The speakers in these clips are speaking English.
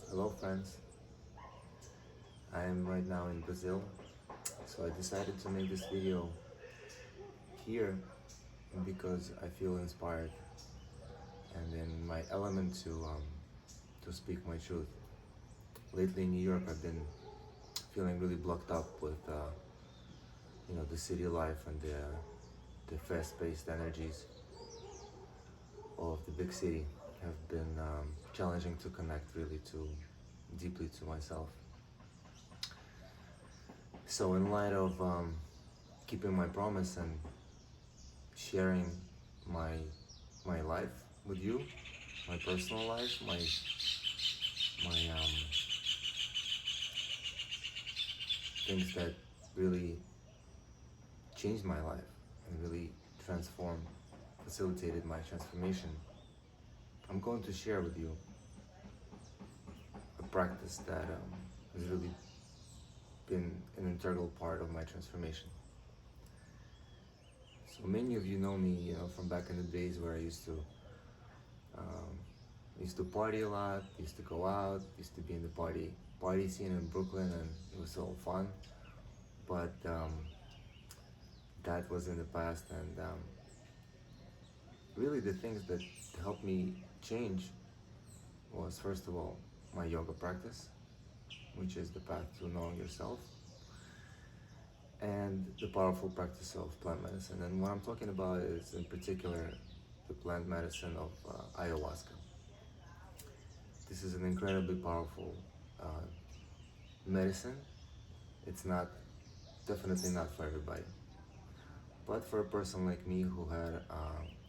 Hello friends, I am right now in Brazil, so I decided to make this video here because I feel inspired and in my element to speak my truth. Lately in New York I've been feeling really blocked up with the city life and the fast-paced energies of the big city have been challenging to connect really too deeply to myself. So in light of keeping my promise and sharing my my life with you, my personal life, my things that really changed my life and really transformed, facilitated my transformation. I'm going to share with you a practice that has really been an integral part of my transformation. So many of you know me, from back in the days where um, I used to party a lot, used to go out, used to be in the party scene in Brooklyn, and it was so fun. But that was in the past, and really the things that helped me change was first of all my yoga practice, which is the path to knowing yourself, and the powerful practice of plant medicine. And what I'm talking about is in particular the plant medicine of ayahuasca. This is an incredibly powerful uh, medicine. It's not definitely not for everybody, but for a person like me who had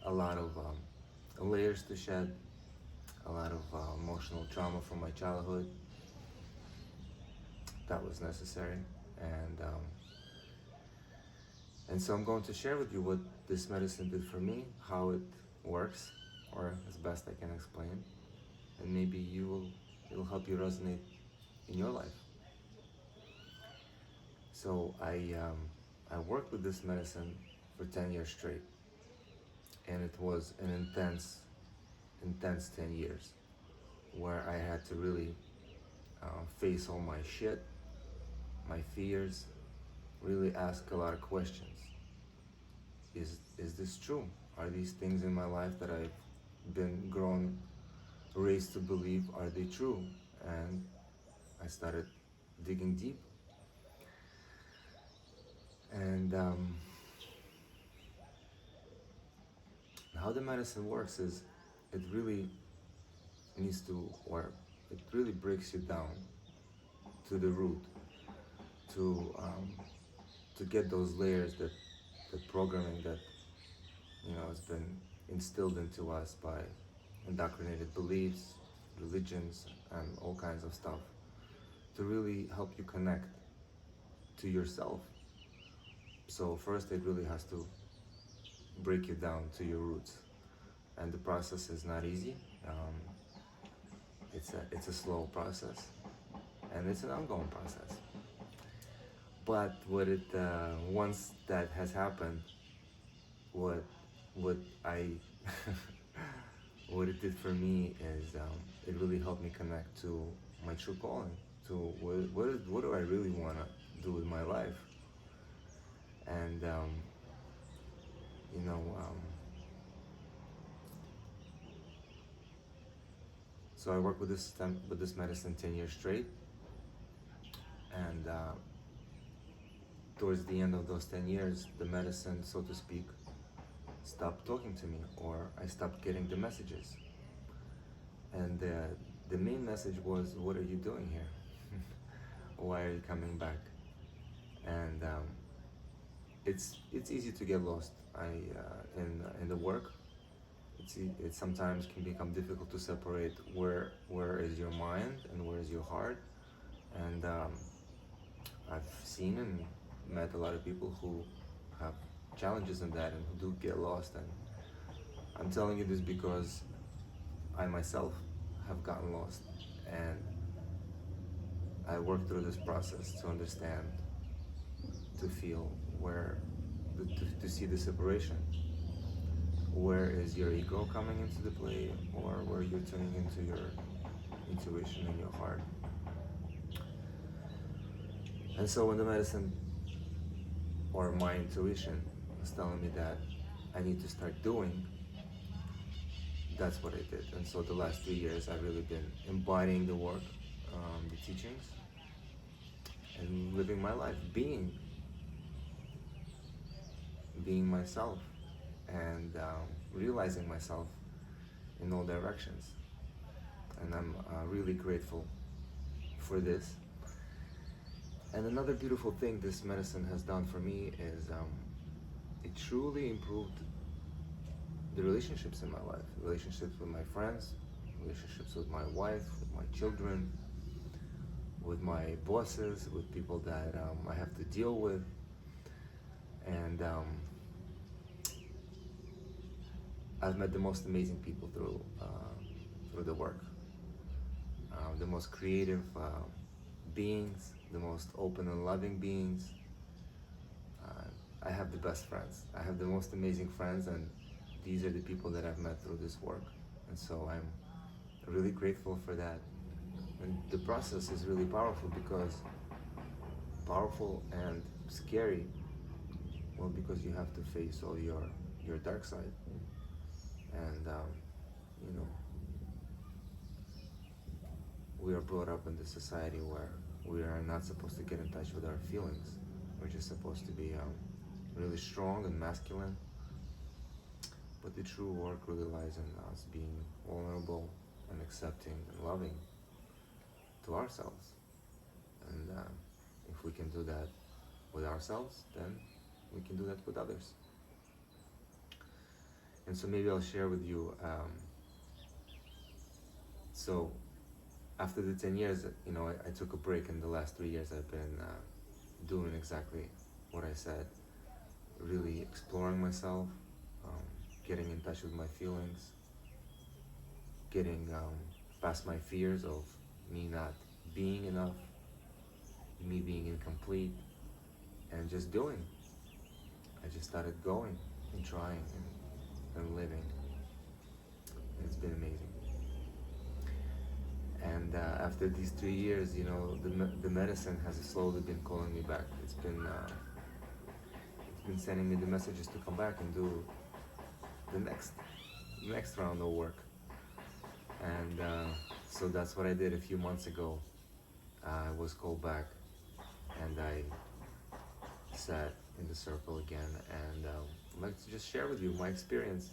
a lot of layers to shed, a lot of emotional trauma from my childhood, that was necessary. And um, and so I'm going to share with you what this medicine did for me, how it works, or as best I can explain, and maybe it'll help you resonate in your life. So I worked with this medicine for 10 years straight, and it was an intense 10 years where I had to really face all my shit, my fears, really ask a lot of questions. Is this true? Are these things in my life that I've been raised to believe, are they true? And I started digging deep. And how the medicine works is it really needs to, or it really breaks you down to the root, to um, to get those layers that programming that has been instilled into us by indoctrinated beliefs, religions, and all kinds of stuff, to really help you connect to yourself. So first, it really has to break you down to your roots, and the process is not easy. It's a slow process, and it's an ongoing process. But what it once that has happened, what what I what it did for me is it really helped me connect to my true calling, to what do I really want to do with my life, and you know um, so I worked with this medicine 10 years straight, and towards the end of those 10 years, the medicine, so to speak, stopped talking to me, or I stopped getting the messages. And the main message was, what are you doing here? Why are you coming back? And it's easy to get lost. In the work, it sometimes can become difficult to separate where is your mind and where is your heart. And I've seen and met a lot of people who have challenges in that and who do get lost. And I'm telling you this because I myself have gotten lost, and I worked through this process to understand, to feel to see the separation. Where is your ego coming into the play, or where you're tuning into intuition and your heart. And so when the medicine or my intuition was telling me that I need to start doing, that's what I did. And so the last 3 years, I've really been embodying the work, the teachings, and living my life, being myself, and realizing myself in all directions. And I'm really grateful for this. And another beautiful thing this medicine has done for me is it truly improved the relationships in my life, relationships with my friends, relationships with my wife, with my children, with my bosses, with people that I have to deal with. And I've met the most amazing people through the work. The most creative beings, the most open and loving beings. I have the best friends. I have the most amazing friends, and these are the people that I've met through this work. And so I'm really grateful for that. And the process is really powerful and scary. Well, because you have to face all your dark side. And you know, we are brought up in this society where we are not supposed to get in touch with our feelings. We're just supposed to be really strong and masculine. But the true work really lies in us being vulnerable and accepting and loving to ourselves. And if we can do that with ourselves, then we can do that with others. And so maybe I'll share with you. So after the 10 years, I took a break. In the last 3 years, I've been doing exactly what I said, really exploring myself, getting in touch with my feelings, getting past my fears of me not being enough, me being incomplete, and just doing. I just started going and trying and living. And it's been amazing. And after these 3 years, the medicine has slowly been calling me back. It's been sending me the messages to come back and do the next round of work. And so that's what I did a few months ago. I was called back, and I sat in the circle again, and I'd like to just share with you my experience.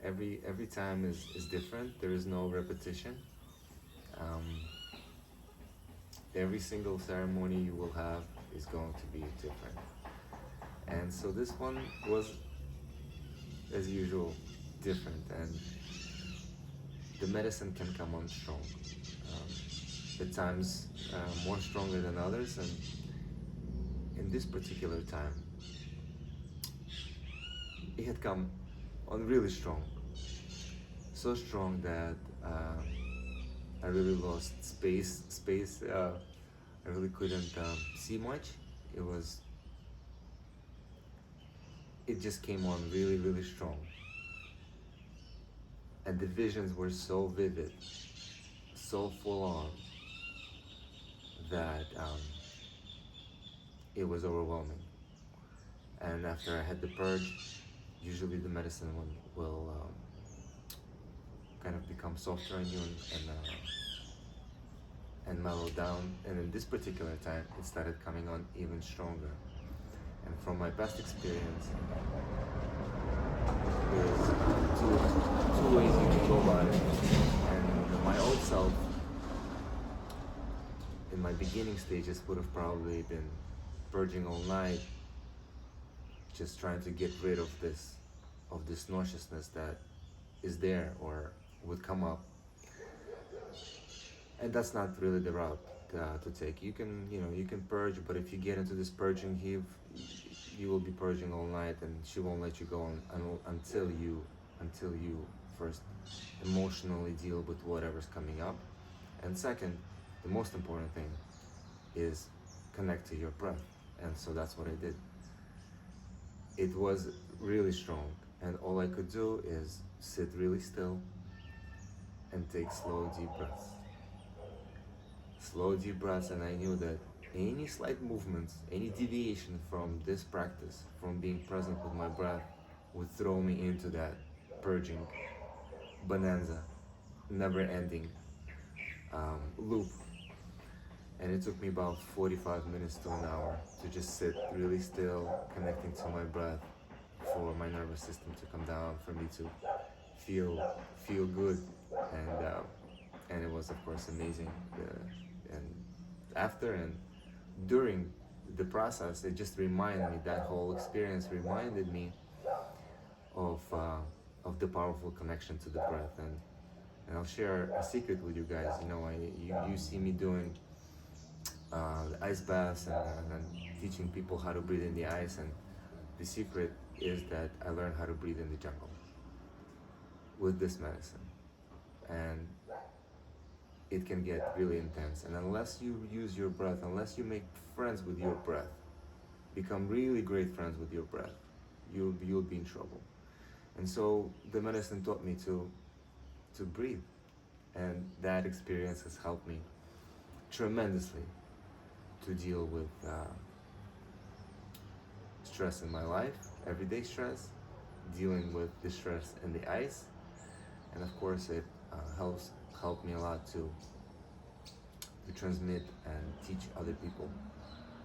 Every time is different. There is no repetition. Every single ceremony you will have is going to be different. And so this one was, as usual, different, and the medicine can come on strong. At times more stronger than others, and in this particular time it had come on really strong. So strong that I really lost space. I really couldn't see much. It just came on really, really strong. And the visions were so vivid, so full on, that it was overwhelming. And after I had the purge, usually the medicine will kind of become softer on you and mellow down. And in this particular time, it started coming on even stronger. And from my past experience, there's two ways you can go about it. And my old self, in my beginning stages, would have probably been purging all night, just trying to get rid of this nauseousness that is there or would come up. And that's not really the route to take. You can purge, but if you get into this purging heave, you will be purging all night, and she won't let you go until you first emotionally deal with whatever's coming up. And second, the most important thing is connect to your breath. And so that's what I did. It was really strong, and all I could do is sit really still and take slow, deep breaths. slow deep breaths, and I knew that any slight movements, any deviation from this practice, from being present with my breath, would throw me into that purging bonanza, never ending loop. And it took me about 45 minutes to an hour to just sit really still, connecting to my breath, for my nervous system to come down, for me to feel good, and it was of course amazing. And after and during the process, it just reminded me, that whole experience reminded me of the powerful connection to the breath. And I'll share a secret with you guys. You know, you see me doing the ice baths, and teaching people how to breathe in the ice, and the secret is that I learned how to breathe in the jungle with this medicine. And it can get really intense, and unless you use your breath, unless you make friends with your breath, become really great friends with your breath, you'll be in trouble. And so the medicine taught me to breathe, and that experience has helped me tremendously to deal with stress in my life, everyday stress, dealing with the stress in the ice, and of course it helped me a lot to transmit and teach other people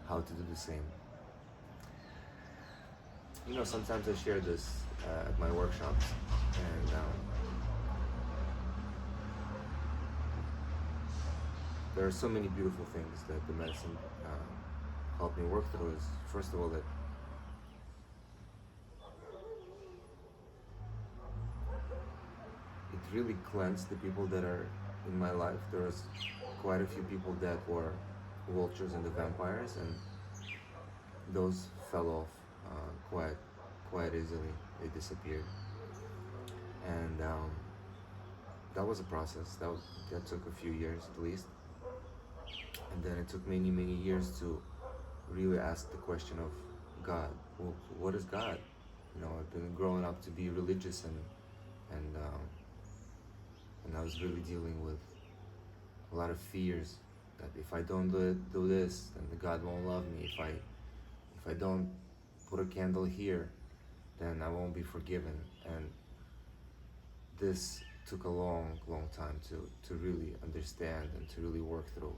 how to do the same. You know, sometimes I share this at my workshops, and there are so many beautiful things that the medicine helped me work through. Is first of all that it really cleansed the people that are in my life. There was quite a few people that were vultures and the vampires, and those fell off quite easily. They disappeared, and that was a process. That took a few years at least, and then it took many years to really ask the question of God. Well, what is God? You know, I've been growing up to be religious, and I was really dealing with a lot of fears that if I don't do this, then the God won't love me. If I don't put a candle here, then I won't be forgiven. And this took a long time to really understand and to really work through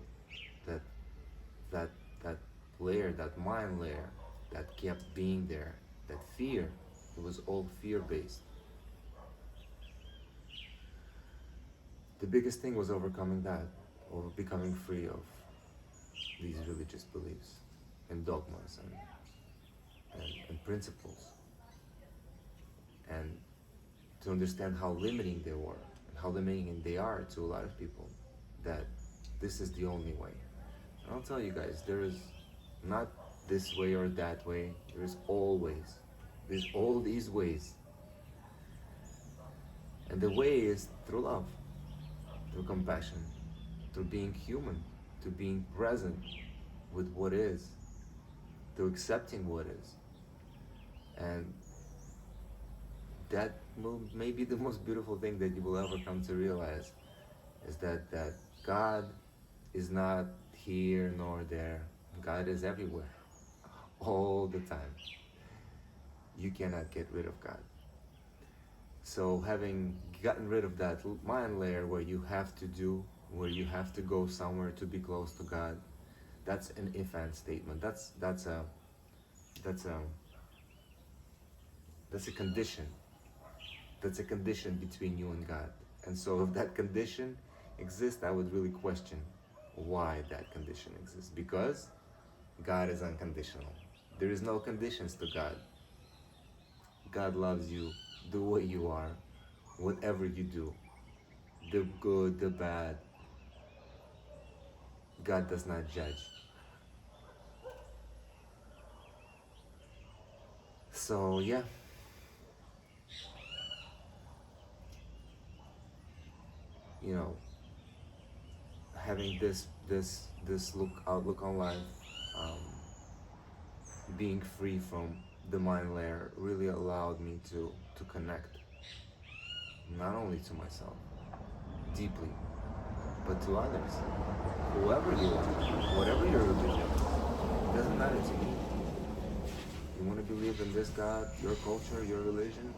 that layer, that mind layer that kept being there, that fear. It was all fear-based. The biggest thing was overcoming that, or becoming free of these religious beliefs and dogmas and principles, and to understand how limiting they were and how limiting they are to a lot of people, that this is the only way. And I'll tell you guys, there is not this way or that way, there is always, there's all these ways. And the way is through love, through compassion, through being human, to being present with what is, to accepting what is. And that may be the most beautiful thing that you will ever come to realize, is that God is not here nor there. God is everywhere, all the time. You cannot get rid of God. So having gotten rid of that mind layer where you have to do, where you have to go somewhere to be close to God, that's an if-and statement. That's a condition. That's a condition between you and God. And so if that condition exists, I would really question why that condition exists. Because God is unconditional. There is no conditions to God. God loves you the way you are, whatever you do, the good, the bad. God does not judge. So yeah, you know, having this outlook on life, being free from the mind layer, really allowed me to connect not only to myself deeply, but to others. Whoever you are, whatever your religion, it doesn't matter to me. You want to believe in this God, your culture, your religion,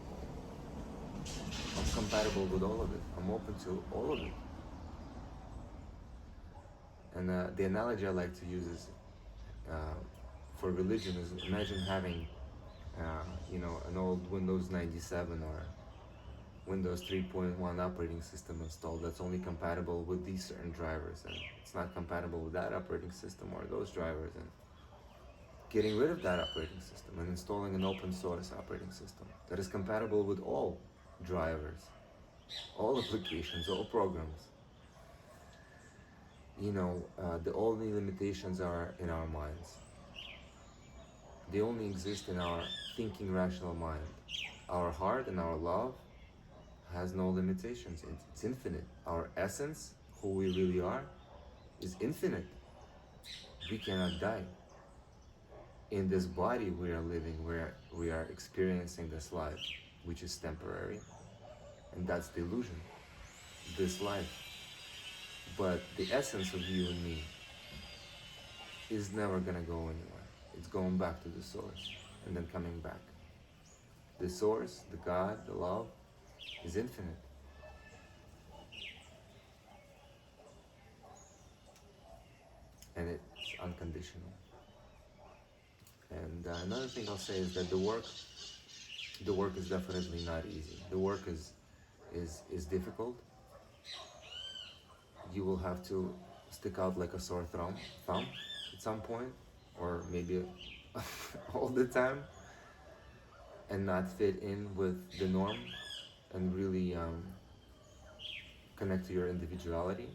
I'm compatible with all of it. I'm open to all of it. And the analogy I like to use is uh, for religion is imagine having, an old Windows 97 or Windows 3.1 operating system installed that's only compatible with these certain drivers, and it's not compatible with that operating system or those drivers, and getting rid of that operating system and installing an open source operating system that is compatible with all drivers, all applications, all programs. The only limitations are in our minds. They only exist in our thinking rational mind. Our heart and our love has no limitations. It's infinite. Our essence, who we really are, is infinite. We cannot die. In this body we are living, where we are experiencing this life, which is temporary, and that's the illusion, this life. But the essence of you and me is never gonna go anywhere. It's going back to the source and then coming back. The source, the God, the love is infinite. And it's unconditional. And another thing I'll say is that the work is definitely not easy. The work is difficult. You will have to stick out like a sore thumb at some point, or maybe all the time, and not fit in with the norm, and really connect to your individuality.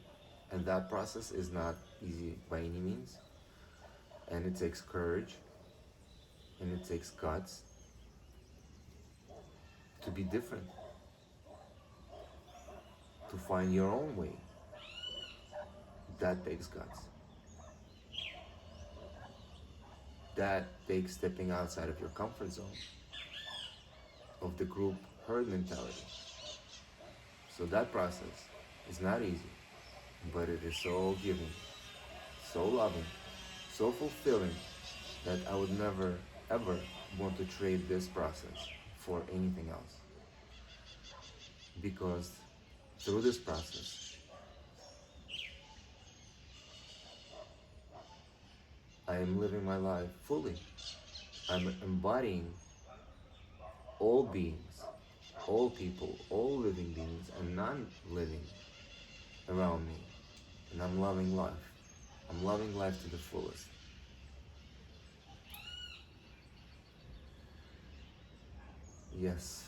And that process is not easy by any means. And it takes courage, and it takes guts to be different, to find your own way. That takes guts. That takes stepping outside of your comfort zone, of the group herd mentality. So that process is not easy, but it is so giving, so loving, so fulfilling, that I would never ever want to trade this process for anything else. Because through this process, I am living my life fully. I'm embodying all beings, all people, all living beings and non-living around me. And I'm loving life. I'm loving life to the fullest. Yes.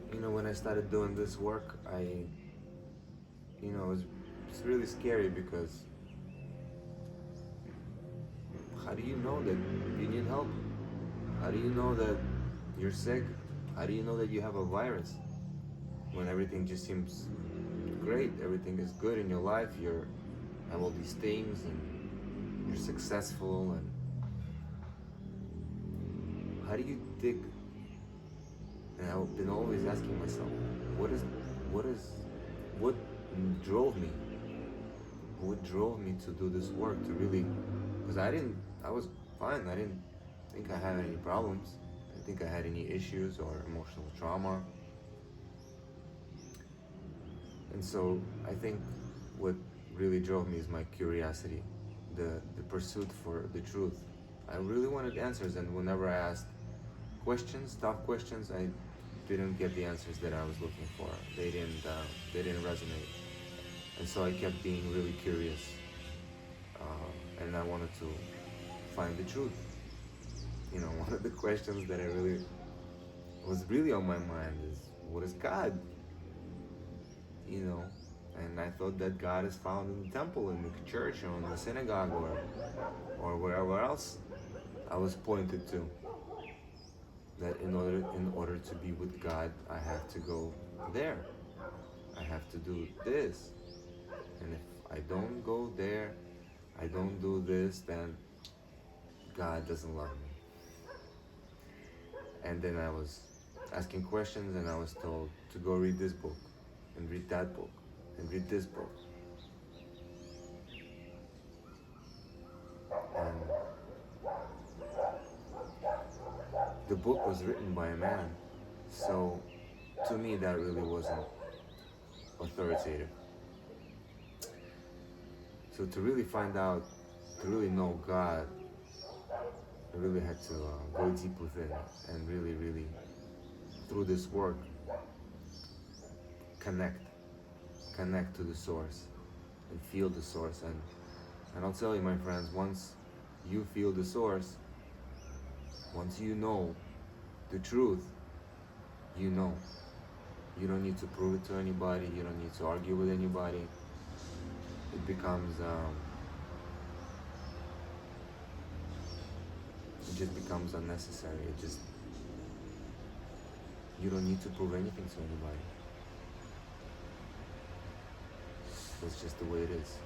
When I started doing this work, it's really scary, because how do you know that you need help? How do you know that you're sick? How do you know that you have a virus? When everything just seems great, everything is good in your life, you have all these things, and you're successful, and how do you dig? And I've been always asking myself, what drove me? What drove me to do this work, to really, because I was fine, I didn't think I had any problems, I didn't think I had any issues or emotional trauma. And so I think what really drove me is my curiosity, the pursuit for the truth. I really wanted answers, and whenever I asked questions, tough questions, I didn't get the answers that I was looking for. They didn't resonate, and so I kept being really curious, and I wanted to find the truth. One of the questions that was really on my mind is, what is God? And I thought that God is found in the temple, in the church, or in the synagogue, or wherever else I was pointed to. That in order to be with God, I have to go there. I have to do this. And if I don't go there, I don't do this, then God doesn't love me. And then I was asking questions, and I was told to go read this book and read that book and read this book. And the book was written by a man, so to me that really wasn't authoritative. So to really find out, to really know God, I really had to go deep within and really, through this work, connect to the source and feel the source. And I'll tell you, my friends, once you feel the source, once you know the truth, you know. You don't need to prove it to anybody. You don't need to argue with anybody. It becomes, it just becomes unnecessary. You don't need to prove anything to anybody. That's just the way it is.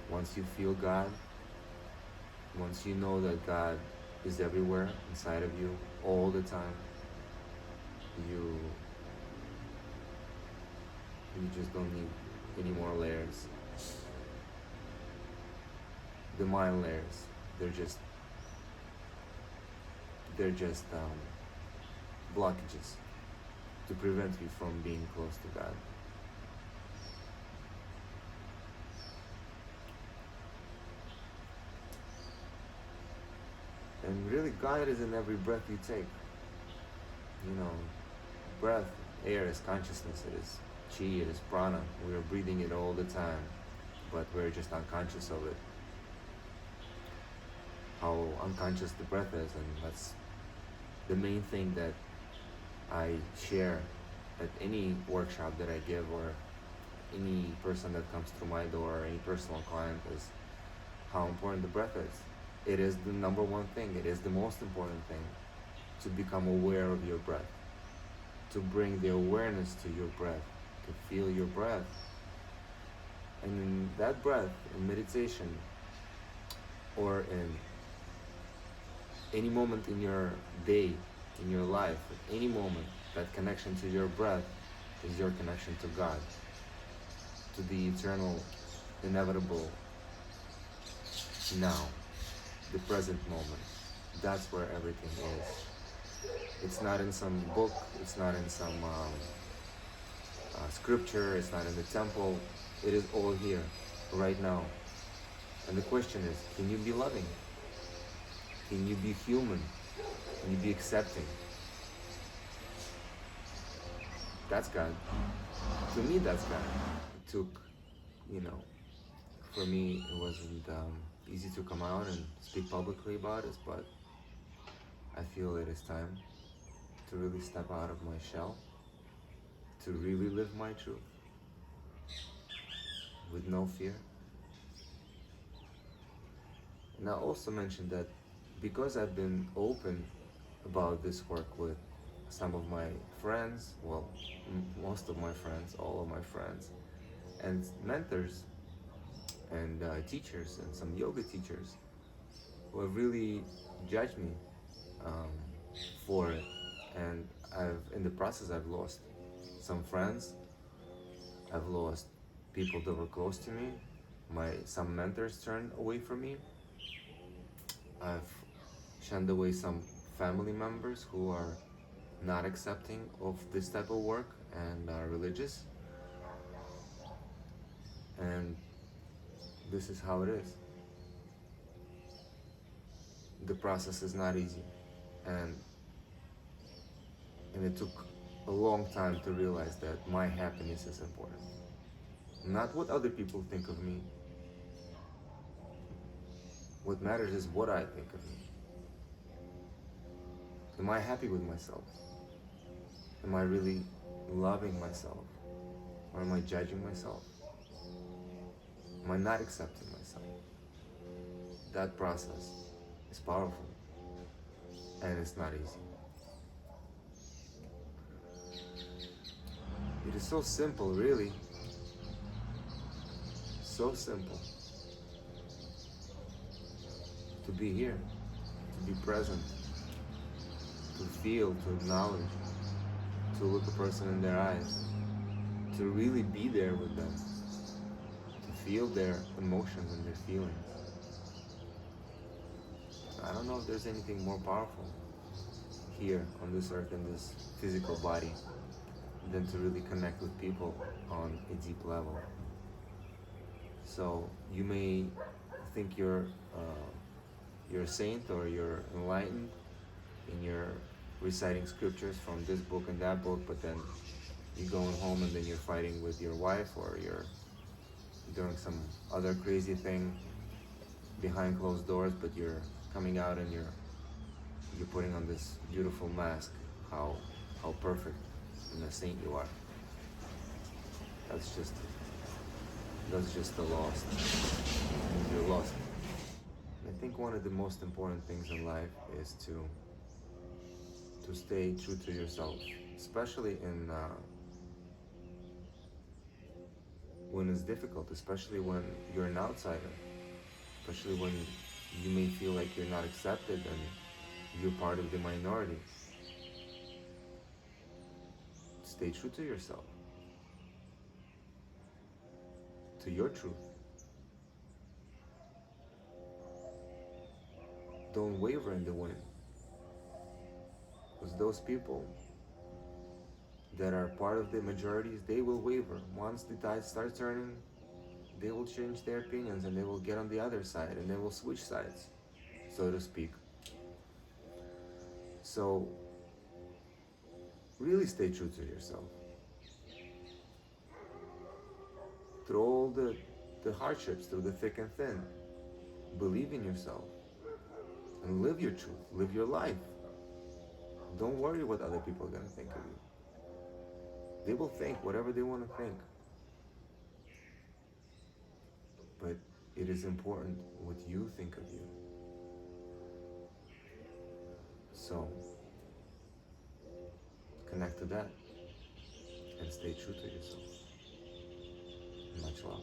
Once you feel God, once you know that God is everywhere inside of you all the time, you just don't need any more layers. The mind layers, they're just blockages to prevent you from being close to God. And really, God is in every breath you take. You know, breath, air is consciousness, it is chi, it is prana. We are breathing it all the time, but we're just unconscious of it. How unconscious the breath is, and that's the main thing that I share at any workshop that I give, or any person that comes through my door, or any personal client, is how important the breath is. It is the number one thing, it is the most important thing, to become aware of your breath, to bring the awareness to your breath, to feel your breath. And in that breath, in meditation, or in any moment in your day, in your life, at any moment, that connection to your breath is your connection to God, to the eternal, inevitable now, the present moment. That's where everything is. It's not in some book, it's not in some scripture, it's not in the temple. It is all here, right now. And the question is, can you be loving? Can you be human? Can you be accepting? That's God. To me, that's God. It took, for me, it wasn't easy to come out and speak publicly about it, but I feel it is time to really step out of my shell, to really live my truth with no fear. And I also mentioned that because I've been open about this work with some of my friends, well, most of my friends, all of my friends, and mentors, and teachers, and some yoga teachers who have really judged me for it. And in the process, I've lost some friends, I've lost people that were close to me, some mentors turned away from me, I've shunned away some family members who are not accepting of this type of work and are religious. And this is how it is. The process is not easy, and it took a long time to realize that my happiness is important. Not what other people think of me. What matters is what I think of me. Am I happy with myself? Am I really loving myself? Or am I judging myself? Am I not accepting myself? That process is powerful, and it's not easy. It is so simple, really. So simple. To be here, to be present, to feel, to acknowledge, to look a person in their eyes, to really be there with them, to feel their emotions and their feelings. I don't know if there's anything more powerful here on this earth in this physical body than to really connect with people on a deep level. So you may think you're a saint or you're enlightened and you're reciting scriptures from this book and that book, but then you're going home and then you're fighting with your wife, or you're doing some other crazy thing behind closed doors, but you're coming out and you're putting on this beautiful mask, how perfect and a saint you are. That's just the lost. You're lost. I think one of the most important things in life is to stay true to yourself, especially in when it's difficult, especially when you're an outsider, especially when you may feel like you're not accepted and you're part of the minority. Stay true to yourself, to your truth. Don't waver in the wind, because those people that are part of the majorities, they will waver. Once the tide starts turning, they will change their opinions and they will get on the other side and they will switch sides, so to speak. So really stay true to yourself. Through all the hardships, through the thick and thin, believe in yourself and live your truth, live your life. Don't worry what other people are going to think of you. They will think whatever they want to think. But it is important what you think of you. So, connect to that and stay true to yourself. Much love.